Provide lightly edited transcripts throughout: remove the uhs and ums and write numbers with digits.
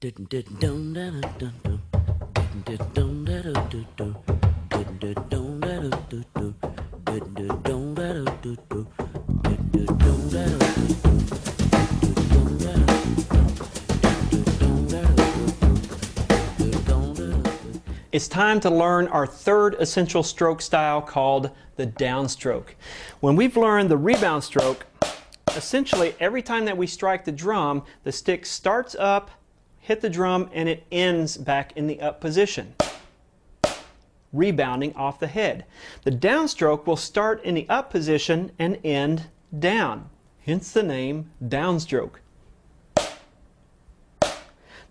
It's time to learn our third essential stroke style called the downstroke. When we've learned the rebound stroke, essentially every time that we strike the drum, the stick starts up, hit the drum, and it ends back in the up position, rebounding off the head. The downstroke will start in the up position and end down, hence the name downstroke.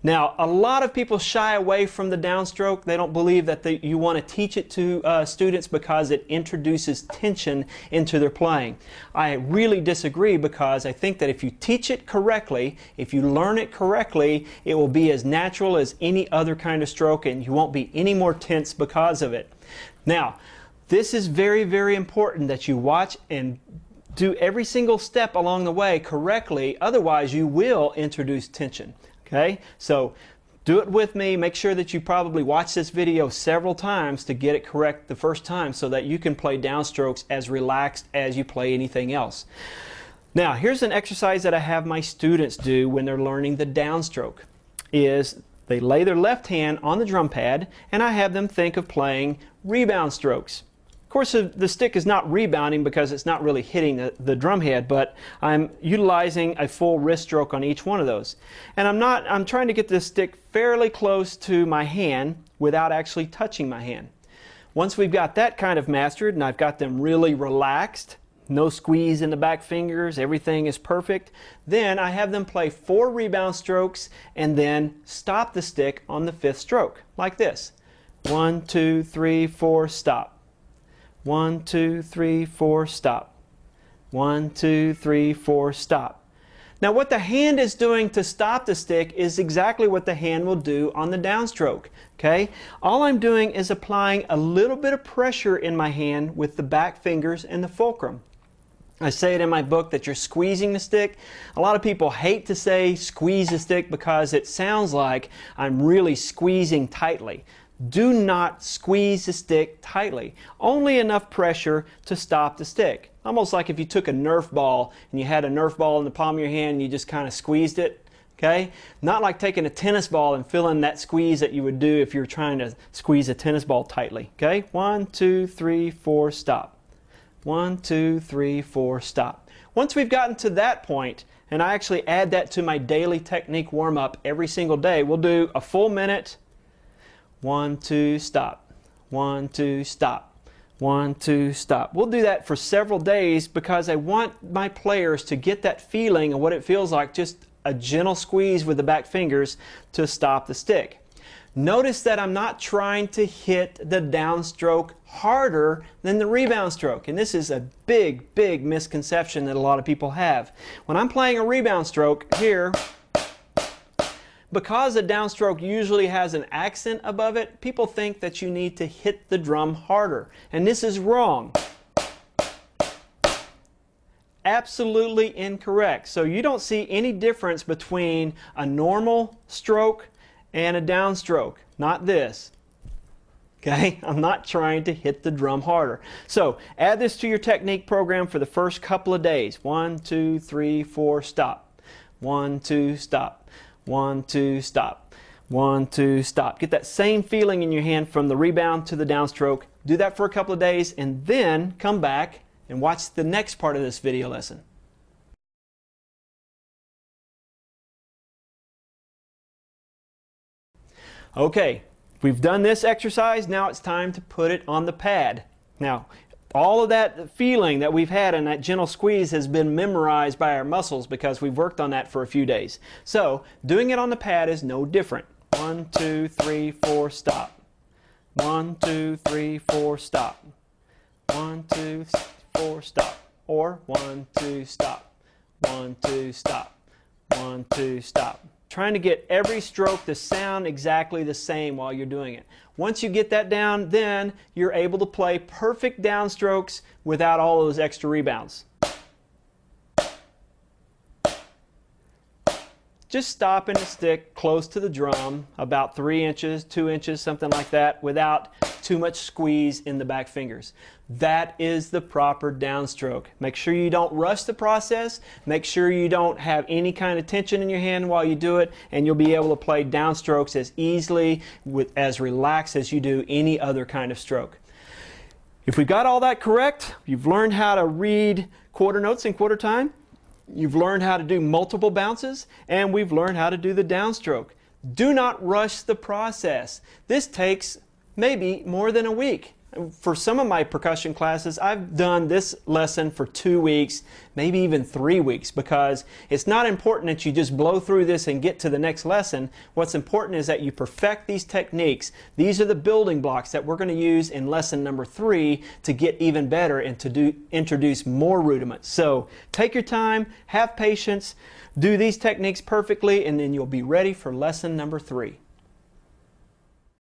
Now, a lot of people shy away from the downstroke. They don't believe that you want to teach it to students because it introduces tension into their playing. I really disagree, because I think that if you teach it correctly, if you learn it correctly, it will be as natural as any other kind of stroke, and you won't be any more tense because of it. Now, this is very, very important that you watch and do every single step along the way correctly. Otherwise, you will introduce tension. Okay, so do it with me. Make sure that you probably watch this video several times to get it correct the first time, so that you can play downstrokes as relaxed as you play anything else. Now, here's an exercise that I have my students do when they're learning the downstroke. Is they lay their left hand on the drum pad, and I have them think of playing rebound strokes. Of course, the stick is not rebounding because it's not really hitting the drum head, but I'm utilizing a full wrist stroke on each one of those. And I'm trying to get this stick fairly close to my hand without actually touching my hand. Once we've got that kind of mastered, and I've got them really relaxed, no squeeze in the back fingers, everything is perfect, then I have them play 4 rebound strokes and then stop the stick on the 5th stroke, like this. 1, 2, 3, 4, stop. 1, 2, 3, 4, stop. 1, 2, 3, 4, stop. Now, what the hand is doing to stop the stick is exactly what the hand will do on the downstroke. Okay? All I'm doing is applying a little bit of pressure in my hand with the back fingers and the fulcrum. I say it in my book that you're squeezing the stick. A lot of people hate to say squeeze the stick because it sounds like I'm really squeezing tightly. Do not squeeze the stick tightly. Only enough pressure to stop the stick. Almost like if you took a Nerf ball and you had a Nerf ball in the palm of your hand and you just kind of squeezed it. Okay? Not like taking a tennis ball and feeling that squeeze that you would do if you're trying to squeeze a tennis ball tightly. Okay? 1, 2, 3, 4, stop. 1, 2, 3, 4, stop. Once we've gotten to that point, and I actually add that to my daily technique warm-up every single day, we'll do a full minute. 1, 2, stop. 1, 2, stop. 1, 2, stop. We'll do that for several days because I want my players to get that feeling of what it feels like, just a gentle squeeze with the back fingers to stop the stick. Notice that I'm not trying to hit the downstroke harder than the rebound stroke. And this is a big, big misconception that a lot of people have. When I'm playing a rebound stroke here, because the downstroke usually has an accent above it, people think that you need to hit the drum harder. And this is wrong. Absolutely incorrect. So you don't see any difference between a normal stroke and a downstroke. Not this. Okay? I'm not trying to hit the drum harder. So add this to your technique program for the first couple of days. 1, 2, 3, 4, stop. 1, 2, stop. 1, 2, stop. 1, 2, stop. Get that same feeling in your hand from the rebound to the downstroke. Do that for a couple of days and then come back and watch the next part of this video lesson. Okay, we've done this exercise. Now it's time to put it on the pad. Now, all of that feeling that we've had and that gentle squeeze has been memorized by our muscles because we've worked on that for a few days. So, doing it on the pad is no different. 1, 2, 3, 4, stop. 1, 2, 3, 4, stop. 1, 2, 4, stop. Or 1, 2, stop. 1, 2, stop. 1, 2, stop. Trying to get every stroke to sound exactly the same while you're doing it. Once you get that down, then you're able to play perfect downstrokes without all those extra rebounds. just stopping the stick close to the drum, about 3 inches, 2 inches, something like that, without too much squeeze in the back fingers. That is the proper downstroke. Make sure you don't rush the process. Make sure you don't have any kind of tension in your hand while you do it, and you'll be able to play downstrokes as easily, as relaxed as you do any other kind of stroke. If we got all that correct, you've learned how to read quarter notes in quarter time, you've learned how to do multiple bounces, and we've learned how to do the downstroke. Do not rush the process. This takes maybe more than a week. For some of my percussion classes, I've done this lesson for 2 weeks, maybe even 3 weeks, because it's not important that you just blow through this and get to the next lesson. What's important is that you perfect these techniques. These are the building blocks that we're going to use in lesson number 3 to get even better and to introduce more rudiments. So take your time, have patience, do these techniques perfectly, and then you'll be ready for lesson number 3.